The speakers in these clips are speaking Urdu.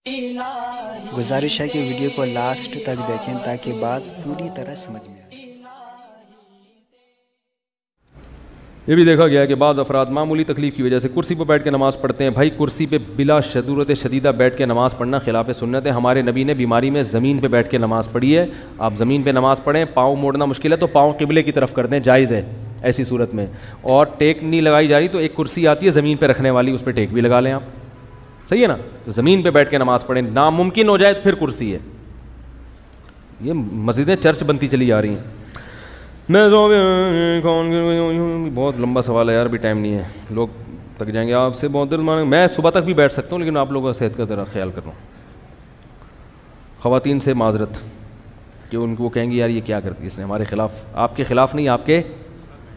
گزارش ہے کہ ویڈیو کو لاسٹ تک دیکھیں تاکہ بات پوری طرح سمجھ میں آئے۔ یہ بھی دیکھا گیا ہے کہ بعض افراد معمولی تکلیف کی وجہ سے کرسی پہ بیٹھ کے نماز پڑھتے ہیں۔ بھائی کرسی پہ بلا شدورت شدیدہ بیٹھ کے نماز پڑھنا خلاف سنت ہے۔ ہمارے نبی نے بیماری میں زمین پہ بیٹھ کے نماز پڑھی ہے۔ آپ زمین پہ نماز پڑھیں، پاؤں موڑنا مشکل ہے تو پاؤں قبلے کی طرف کر دیں، جائز ہے ایسی صورت میں۔ اور ٹیک نہیں لگائی جا رہی تو ایک کرسی آتی ہے زمین پہ رکھنے والی، اس پہ ٹیک بھی لگا لیں آپ، صحیح ہے نا؟ تو زمین پہ بیٹھ کے نماز پڑھیں، ناممکن ہو جائے تو پھر کرسی ہے۔ یہ مسجدیں چرچ بنتی چلی جا رہی ہیں۔ بہت لمبا سوال ہے یار، بھی ٹائم نہیں ہے، لوگ تک جائیں گے آپ سے بہت دل مانگ۔ میں صبح تک بھی بیٹھ سکتا ہوں لیکن آپ لوگوں کا صحت کا ذرا خیال کر رہا ہوں۔ خواتین سے معذرت کہ ان کو کہیں گی یار یہ کیا کرتی ہے اس نے ہمارے خلاف، آپ کے خلاف نہیں، آپ کے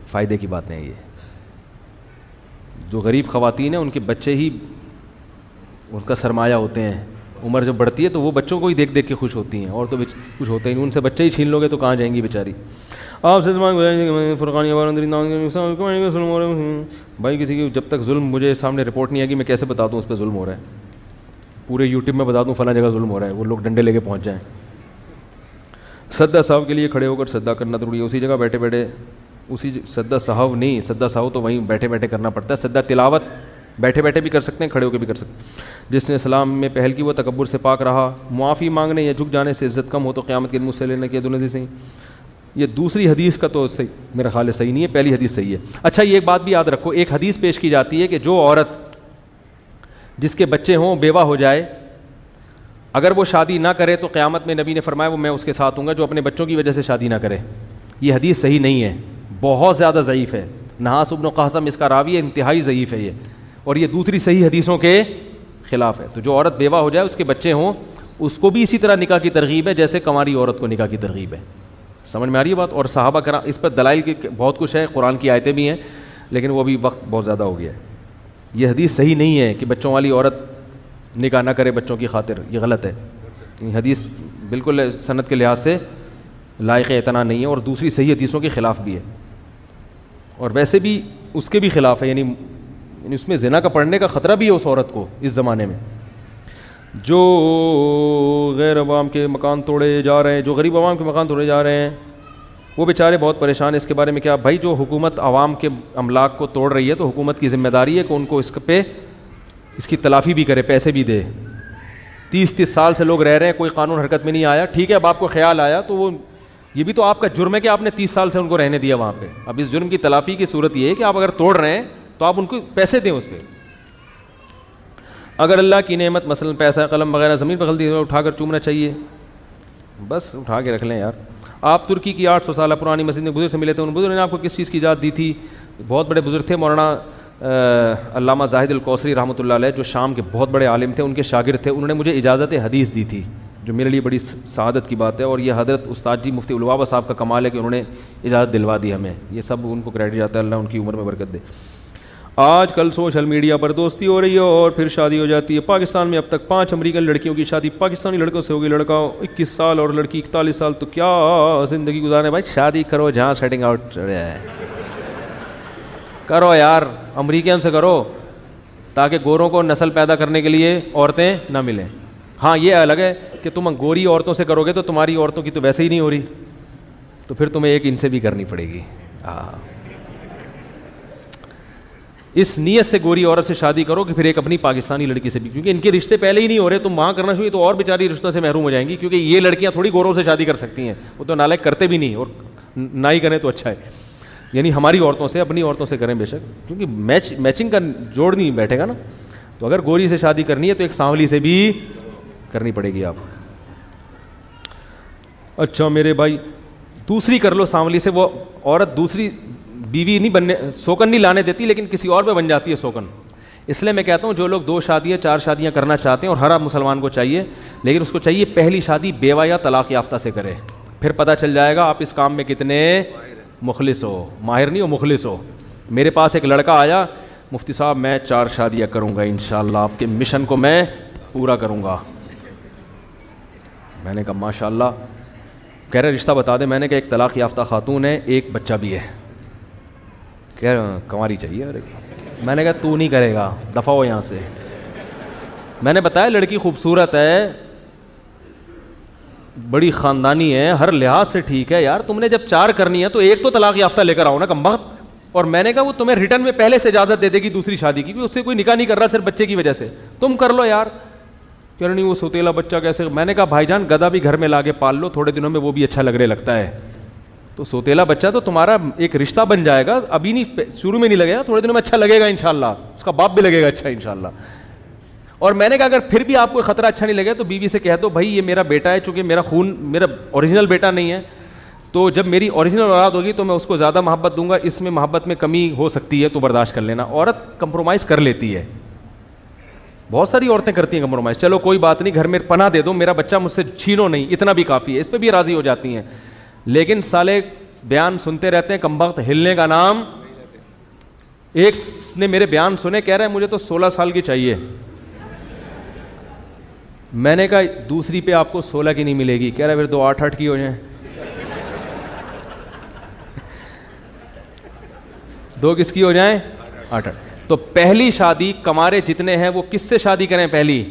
فائدے کی باتیں ہیں یہ۔ جو غریب خواتین ہیں ان کے بچے ہی ان کا سرمایہ ہوتے ہیں، عمر جب بڑھتی ہے تو وہ بچوں کو ہی دیکھ دیکھ کے خوش ہوتی ہیں، اور تو کچھ ہوتا ہی نہیں، ان سے بچے ہی چھین لو گے تو کہاں جائیں گی بیچاری۔ آپ سے فرقانی بھائی کسی کی جب تک ظلم مجھے سامنے رپورٹ نہیں آئے گی میں کیسے بتا دوں اس پہ ظلم ہو رہا ہے، پورے یوٹیوب میں بتا دوں فلاں جگہ ظلم ہو رہا ہے، وہ لوگ ڈنڈے لے کے پہنچ جائیں۔ سدا صاحب کے لیے کھڑے ہو کر سدا کرنا ضروری ہے، اسی جگہ بیٹھے بیٹھے، اسی سدا صاحب نہیں، سدا صاحب تو وہیں بیٹھے بیٹھے کرنا پڑتا ہے، سدا تلاوت بیٹھے بیٹھے بھی کر سکتے ہیں، کھڑے ہو کے بھی کر سکتے ہیں۔ جس نے اسلام میں پہل کی وہ تکبر سے پاک رہا، معافی مانگنے یا جھک جانے سے عزت کم ہو تو قیامت کے دن مجھ سے لینا کیا دونوں صحیح۔ یہ دوسری حدیث کا تو صحیح میرا خیال ہے صحیح نہیں ہے، پہلی حدیث صحیح ہے۔ اچھا یہ ایک بات بھی یاد رکھو، ایک حدیث پیش کی جاتی ہے کہ جو عورت جس کے بچے ہوں بیوہ ہو جائے، اگر وہ شادی نہ کرے تو قیامت میں نبی نے فرمایا وہ میں اس کے ساتھ ہوں گا جو اپنے بچوں کی وجہ سے شادی نہ کرے۔ یہ حدیث صحیح نہیں ہے، بہت زیادہ ضعیف ہے، نحاس بن قاسم اس کا راوی ہے، انتہائی ضعیف ہے یہ، اور یہ دوسری صحیح حدیثوں کے خلاف ہے۔ تو جو عورت بیوہ ہو جائے اس کے بچے ہوں، اس کو بھی اسی طرح نکاح کی ترغیب ہے جیسے کنواری عورت کو نکاح کی ترغیب ہے۔ سمجھ میں آ رہی ہے بات؟ اور صحابہ کرام اس پر دلائل کی بہت کچھ ہے، قرآن کی آیتیں بھی ہیں، لیکن وہ بھی وقت بہت زیادہ ہو گیا ہے۔ یہ حدیث صحیح نہیں ہے کہ بچوں والی عورت نکاح نہ کرے بچوں کی خاطر، یہ غلط ہے۔ یہ حدیث بالکل سند کے لحاظ سے لائق اعتنا نہیں ہے، اور دوسری صحیح حدیثوں کے خلاف بھی ہے، اور ویسے بھی اس کے بھی خلاف ہے، یعنی اس میں زنا کا پڑھنے کا خطرہ بھی ہے اس عورت کو اس زمانے میں۔ جو غیر عوام کے مکان توڑے جا رہے ہیں، جو غریب عوام کے مکان توڑے جا رہے ہیں وہ بیچارے بہت پریشان ہیں، اس کے بارے میں کیا؟ بھائی جو حکومت عوام کے املاک کو توڑ رہی ہے تو حکومت کی ذمہ داری ہے کہ ان کو اس پہ اس کی تلافی بھی کرے، پیسے بھی دے۔ 30 سال سے لوگ رہ رہے ہیں، کوئی قانون حرکت میں نہیں آیا، ٹھیک ہے اب آپ کو خیال آیا تو وہ یہ بھی تو آپ کا جرم ہے کہ آپ نے 30 سال سے ان کو رہنے دیا وہاں پہ۔ اب اس جرم کی تلافی کی صورت یہ ہے کہ آپ اگر توڑ رہے ہیں تو آپ ان کو پیسے دیں اس پہ۔ اگر اللہ کی نعمت مثلا پیسہ قلم وغیرہ زمین پہ غلطی ہے اٹھا کر چومنا چاہیے، بس اٹھا کے رکھ لیں یار۔ آپ ترکی کی 800 سالہ پرانی مسجد میں بزرگ سے ملے تھے، ان بزرگ نے آپ کو کس چیز کی اجازت دی تھی؟ بہت بڑے بزرگ تھے، مولانا علامہ زاہد الکوثری رحمۃ اللہ علیہ، جو شام کے بہت بڑے عالم تھے، ان کے شاگرد تھے، انہوں نے مجھے اجازت حدیث دی تھی، جو میرے لیے بڑی سعادت کی بات ہے، اور یہ حضرت استاد جی مفتی البابا صاحب کا کمال ہے کہ انہوں نے اجازت دلوا دی ہمیں، یہ سب ان کو کریڈٹ جاتا ہے، اللہ ان کی عمر میں برکت دے۔ آج کل سوشل میڈیا پر دوستی ہو رہی ہے اور پھر شادی ہو جاتی ہے۔ پاکستان میں اب تک 5 امریکن لڑکیوں کی شادی پاکستانی لڑکوں سے ہوگی، لڑکا 21 سال اور لڑکی 41 سال، تو کیا زندگی گزارنے؟ بھائی شادی کرو جہاں سیٹنگ آؤٹ ہے، کرو یار، امریکن سے کرو تاکہ گوروں کو نسل پیدا کرنے کے لیے عورتیں نہ ملیں۔ ہاں یہ الگ ہے کہ تم گوری عورتوں سے کرو گے تو تمہاری عورتوں کی تو ویسے ہی نہیں ہو رہی، تو پھر تمہیں ایک ان سے بھی کرنی پڑے گی۔ اس نیت سے گوری عورت سے شادی کرو کہ پھر ایک اپنی پاکستانی لڑکی سے بھی، کیونکہ ان کے رشتے پہلے ہی نہیں ہو رہے، تم وہاں کرنا شروع تو اور بیچاری رشتوں سے محروم ہو جائیں گی، کیونکہ یہ لڑکیاں تھوڑی گوروں سے شادی کر سکتی ہیں، وہ تو نالائق کرتے بھی نہیں، اور نہ ہی کریں تو اچھا ہے۔ یعنی ہماری عورتوں سے، اپنی عورتوں سے کریں بے شک، کیونکہ میچنگ کا جوڑ نہیں بیٹھے گا نا، تو اگر گوری سے شادی کرنی ہے تو ایک سانولی سے بھی کرنی پڑے گی آپ۔ اچھا میرے بھائی دوسری کر لو سانولی سے، وہ عورت دوسری بیوی نہیں بننے، سوکن نہیں لانے دیتی، لیکن کسی اور پہ بن جاتی ہے سوکن۔ اس لیے میں کہتا ہوں جو لوگ 2 شادیاں 4 شادیاں کرنا چاہتے ہیں، اور ہر مسلمان کو چاہیے، لیکن اس کو چاہیے پہلی شادی بیوہ یا طلاق یافتہ سے کرے، پھر پتہ چل جائے گا آپ اس کام میں کتنے مخلص ہو، ماہر نہیں ہو، مخلص ہو۔ میرے پاس ایک لڑکا آیا، مفتی صاحب میں 4 شادیاں کروں گا انشاءاللہ، آپ کے مشن کو میں پورا کروں گا۔ میں نے کہا ماشاءاللہ، کہہ رہے رشتہ بتا دیں، میں نے کہا ایک طلاق یافتہ خاتون ہے، ایک بچہ بھی ہے، کہہ رہے کنواری چاہیے۔ میں نے کہا تو نہیں کرے گا، دفع ہو یہاں سے، میں نے بتایا لڑکی خوبصورت ہے, بڑی خاندانی ہے, ہر لحاظ سے ٹھیک ہے یار, تم نے جب 4 کرنی ہے تو ایک تو طلاق یافتہ لے کر آؤ نا کمبخت. اور میں نے کہا وہ تمہیں ریٹرن میں پہلے سے اجازت دے دے گی دوسری شادی کی, اس سے کوئی نکاح نہیں کر رہا صرف بچے کی وجہ سے, تم کر لو یار. کہہ رہے نہیں وہ سوتیلا بچہ کیسے. میں نے کہا بھائی جان گدھا بھی گھر میں لا کے پال لو, تھوڑے دنوں میں وہ بھی اچھا لگنے لگتا ہے. تو سوتیلا بچہ تو تمہارا ایک رشتہ بن جائے گا, ابھی نہیں, شروع میں نہیں لگے گا, تھوڑے دنوں میں اچھا لگے گا انشاءاللہ, اس کا باپ بھی لگے گا اچھا انشاءاللہ. اور میں نے کہا اگر پھر بھی آپ کو خطرہ اچھا نہیں لگے تو بیوی سے کہہ دو بھائی یہ میرا بیٹا ہے, چونکہ میرا خون میرا اوریجنل بیٹا نہیں ہے, تو جب میری اوریجنل اولاد ہوگی تو میں اس کو زیادہ محبت دوں گا, اس میں محبت میں کمی ہو سکتی ہے تو برداشت کر لینا. عورت کمپرومائز کر لیتی ہے, بہت ساری عورتیں کرتی ہیں کمپرومائز, چلو کوئی بات نہیں گھر میں پناہ دے دو, میرا بچہ مجھ سے چھینو نہیں, اتنا بھی کافی ہے, اس پہ بھی راضی ہو جاتی ہیں. لیکن سالے بیان سنتے رہتے ہیں, کمبخت ہلنے کا نام. ایک نے میرے بیان سنے, کہہ رہا ہے مجھے تو 16 سال کی چاہیے. میں نے کہا دوسری پہ آپ کو 16 کی نہیں ملے گی. کہہ رہا ہے پھر 2 8 کی ہو جائیں. 2 کس کی ہو جائیں 8. تو پہلی شادی کمارے جتنے ہیں وہ کس سے شادی کریں؟ پہلی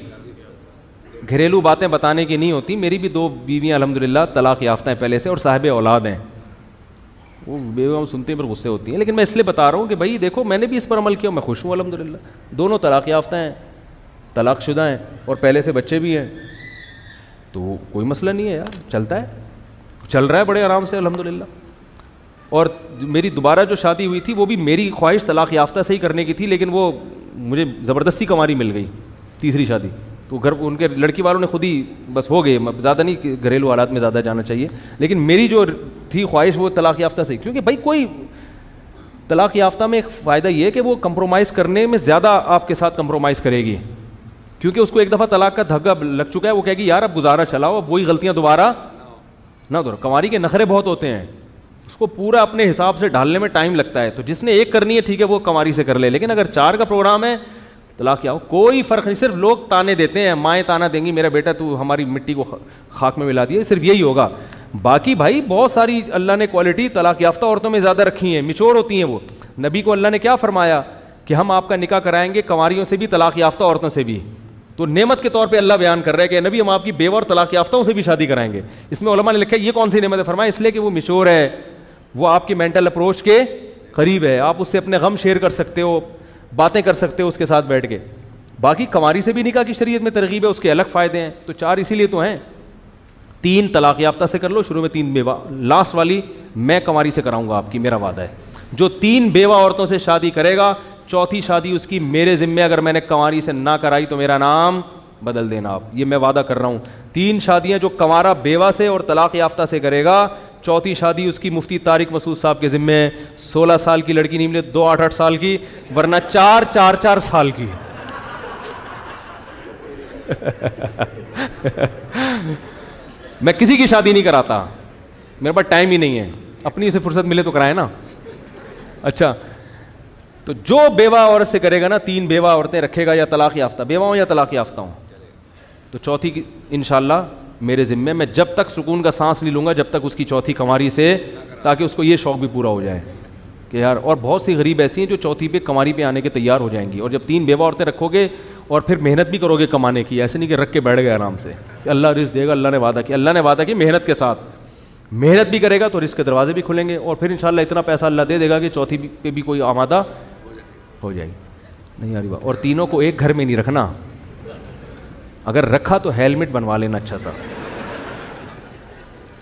گھریلو باتیں بتانے کی نہیں ہوتی. میری بھی 2 بیویاں الحمدللہ طلاق یافتہ ہیں پہلے سے اور صاحب اولاد ہیں. وہ بیویاں سنتے ہیں پر غصے ہوتی ہیں, لیکن میں اس لیے بتا رہا ہوں کہ بھائی دیکھو میں نے بھی اس پر عمل کیا, میں خوش ہوں الحمدللہ. دونوں طلاق یافتہ ہیں, طلاق شدہ ہیں اور پہلے سے بچے بھی ہیں, تو کوئی مسئلہ نہیں ہے یار, چلتا ہے, چل رہا ہے بڑے آرام سے الحمدللہ. اور میری دوبارہ جو شادی ہوئی تھی وہ بھی میری خواہش طلاق یافتہ سے ہی کرنے کی تھی, لیکن وہ مجھے زبردستی کماری مل گئی تیسری شادی. تو گھر ان کے لڑکی والوں نے خود ہی بس ہو گئے, زیادہ نہیں گھریلو حالات میں زیادہ جانا چاہیے, لیکن میری جو تھی خواہش وہ طلاق یافتہ سے. کیونکہ بھائی کوئی طلاق یافتہ میں ایک فائدہ یہ ہے کہ وہ کمپرومائز کرنے میں زیادہ آپ کے ساتھ کمپرومائز کرے گی, کیونکہ اس کو ایک دفعہ طلاق کا دھگا لگ چکا ہے. وہ کہے گی یار اب گزارا چلاؤ, اب وہی غلطیاں دوبارہ نہ دو. کنواری کے نخرے بہت ہوتے ہیں, اس کو پورا اپنے حساب سے ڈھالنے میں ٹائم لگتا ہے. تو جس نے ایک کرنی ہے ٹھیک ہے وہ کنواری سے کر لے, لیکن اگر 4 کا پروگرام ہے طلاق کیا ہو کوئی فرق نہیں. صرف لوگ تانے دیتے ہیں, مائیں تانا دیں گی میرا بیٹا تو ہماری مٹی کو خاک میں ملا دیا, صرف یہی ہوگا. باقی بھائی بہت ساری اللہ نے کوالٹی طلاق یافتہ عورتوں میں زیادہ رکھی ہیں, میچور ہوتی ہیں وہ. نبی کو اللہ نے کیا فرمایا کہ ہم آپ کا نکاح کرائیں گے کنواریوں سے بھی طلاق یافتہ عورتوں سے بھی. تو نعمت کے طور پہ اللہ بیان کر رہا ہے کہ نبی ہم آپ کی بیوہ اور طلاق یافتوں سے بھی شادی کرائیں گے. اس میں علماء نے لکھا ہے یہ کون سی نعمت ہے, فرمایا اس لیے کہ وہ میچور ہے, وہ آپ کی مینٹل اپروچ کے قریب ہے, آپ اس سے اپنے غم شیئر کر سکتے ہو, باتیں کر سکتے ہو اس کے ساتھ بیٹھ کے. باقی کنواری سے بھی نکاح کی شریعت میں ترغیب ہے, اس کے الگ فائدے ہیں. تو 4 اسی لیے تو ہیں. 3 طلاق یافتہ سے کر لو, شروع میں 3 بیوہ, لاسٹ والی میں کنواری سے کراؤں گا آپ کی, میرا وعدہ ہے. جو 3 بیوہ عورتوں سے شادی کرے گا, چوتھی شادی اس کی میرے ذمے, اگر میں نے کنواری سے نہ کرائی تو میرا نام بدل دینا آپ, یہ میں وعدہ کر رہا ہوں. 3 شادیاں جو کنوارا بیوہ سے اور طلاق یافتہ سے کرے گا, چوتھی شادی اس کی مفتی طارق مسعود صاحب کے ذمے ہے. 16 سال کی لڑکی نہیں ملے, 2 8 سال کی, ورنہ 4 سال کی. میں کسی کی شادی نہیں کراتا, میرے پاس ٹائم ہی نہیں ہے, اپنی سے فرصت ملے تو کرائے نا. اچھا تو جو بیوہ عورت سے کرے گا نا, 3 بیوہ عورتیں رکھے گا, یا طلاق یافتہ بیوہ ہوں یا طلاق یافتہ ہوں, تو چوتھی کی انشاءاللہ میرے ذمے, میں جب تک سکون کا سانس نہیں لوں گا جب تک اس کی چوتھی کنواری سے, تاکہ اس کو یہ شوق بھی پورا ہو جائے کہ یار. اور بہت سی غریب ایسی ہیں جو چوتھی پہ کنواری پہ آنے کے تیار ہو جائیں گی. اور جب 3 بیوہ عورتیں رکھو گے اور پھر محنت بھی کرو گے کمانے کی, ایسے نہیں کہ رکھ کے بیٹھ گئے آرام سے کہ اللہ رزق دے گا, اللہ نے وعدہ کیا, اللہ نے وعدہ کیا محنت کے ساتھ. محنت بھی کرے گا تو رزق کے دروازے بھی کھلیں گے, اور پھر انشاءاللہ اتنا پیسہ اللہ دے گا کہ چوتھی پہ بھی کوئی آمادہ ہو جائے گی. نہیں آ رہی بات. اور تینوں کو ایک گھر میں نہیں رکھنا, اگر رکھا تو ہیلمٹ بنوا لینا اچھا سا.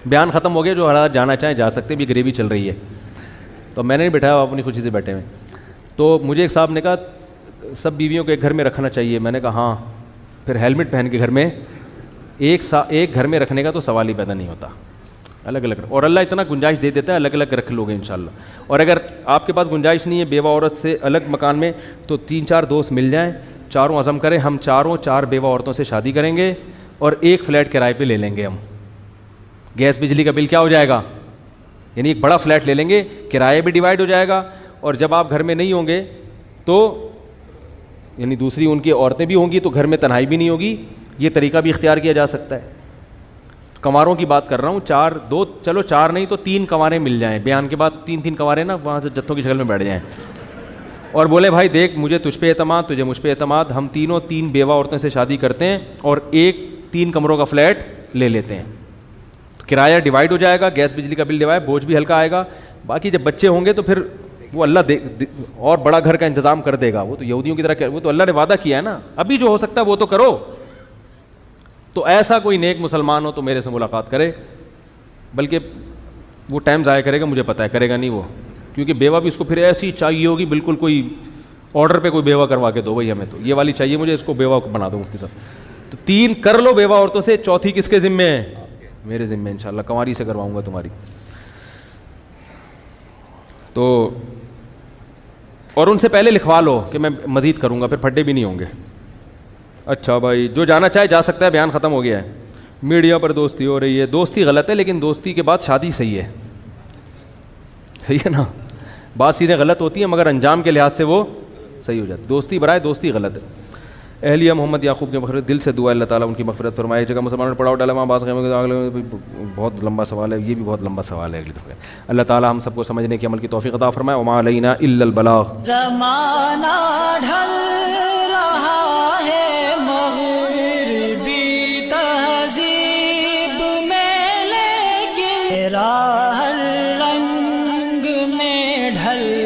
بیان ختم ہو گیا, جو حالات جانا چاہیں جا سکتے, بھی گریوی چل رہی ہے تو میں نے نہیں بٹھایا, آپ اپنی خوشی سے بیٹھے ہوئے. تو مجھے ایک صاحب نے کہا سب بیویوں کو ایک گھر میں رکھنا چاہیے. میں نے کہا ہاں, پھر ہیلمٹ پہن کے گھر میں ایک گھر میں رکھنے کا تو سوال ہی پیدا نہیں ہوتا, الگ الگ. اور اللہ اتنا گنجائش دے دیتا ہے, الگ الگ رکھ لو گے انشاءاللہ. اور اگر آپ کے پاس گنجائش نہیں ہے بیوہ عورت سے الگ مکان میں, تو 3 4 دوست مل جائیں, چاروں عزم کریں ہم چاروں 4 بیوہ عورتوں سے شادی کریں گے, اور ایک فلیٹ کرائے پہ لے لیں گے ہم. گیس بجلی کا بل کیا ہو جائے گا, یعنی ایک بڑا فلیٹ لے لیں گے, کرایہ بھی ڈیوائڈ ہو جائے گا, اور جب آپ گھر میں نہیں ہوں گے تو یعنی دوسری ان کی عورتیں بھی ہوں گی تو گھر میں تنہائی بھی نہیں ہوگی. یہ طریقہ بھی اختیار کیا جا سکتا ہے. کنواروں کی بات کر رہا ہوں, 2 چلو 4 نہیں تو 3 کنواریں مل جائیں, بیان کے بعد 3 کنواریں نا وہاں سے جتھوں کی شکل میں بیٹھ جائیں. اور بولے بھائی دیکھ مجھے تجھ پہ اعتماد, تجھے مجھ پہ اعتماد, ہم تینوں 3 بیوہ عورتوں سے شادی کرتے ہیں اور ایک 3 کمروں کا فلیٹ لے لیتے ہیں, تو کرایہ ڈیوائڈ ہو جائے گا, گیس بجلی کا بل ڈیوائڈ, بوجھ بھی ہلکا آئے گا. باقی جب بچے ہوں گے تو پھر وہ اللہ اور بڑا گھر کا انتظام کر دے گا. وہ تو یہودیوں کی طرح, وہ تو اللہ نے وعدہ کیا ہے نا, ابھی جو ہو سکتا ہے وہ تو کرو. تو ایسا کوئی نیک مسلمان ہو تو میرے سے ملاقات کرے, بلکہ وہ ٹائم ضائع کرے گا مجھے پتہ ہے, کرے گا نہیں وہ, کیونکہ بیوہ بھی اس کو پھر ایسی چاہیے ہوگی بالکل کوئی آرڈر پہ کوئی بیوہ کروا کے دو, بھائی ہمیں تو یہ والی چاہیے, مجھے اس کو بیوہ بنا دو مفتی صاحب. تو 3 کر لو بیوہ عورتوں سے, چوتھی کس کے ذمے ہے؟ میرے ذمے انشاءاللہ, کنواری سے کرواؤں گا تمہاری. تو اور ان سے پہلے لکھوا لو کہ میں مزید کروں گا, پھر پھڈے بھی نہیں ہوں گے. اچھا بھائی جو جانا چاہے جا سکتا ہے, بیان ختم ہو گیا ہے. میڈیا پر دوستی ہو رہی ہے, دوستی غلط ہے, لیکن دوستی کے بعد شادی صحیح ہے, صحیح ہے نا. بعض چیزیں غلط ہوتی ہیں مگر انجام کے لحاظ سے وہ صحیح ہو جاتی. دوستی برائے دوستی غلط ہے. اہلیہ محمد یعقوب کی مغفرت, دل سے دعا اللہ تعالیٰ ان کی مغفرت فرمائے. ایک جگہ مسلمانوں نے پڑھاؤ ڈالا باز بہت لمبا سوال ہے, یہ بھی بہت لمبا سوال ہے. اگلی دفعہ اللہ تعالیٰ ہم سب کو سمجھنے کی عمل کی توفیق عطا فرمائے. وما علینا الا البلاغ. زمانہ ڈھل رہا ہے مغربی تہذیب میں, لیکن تیرا ہر رنگ میں ڈھل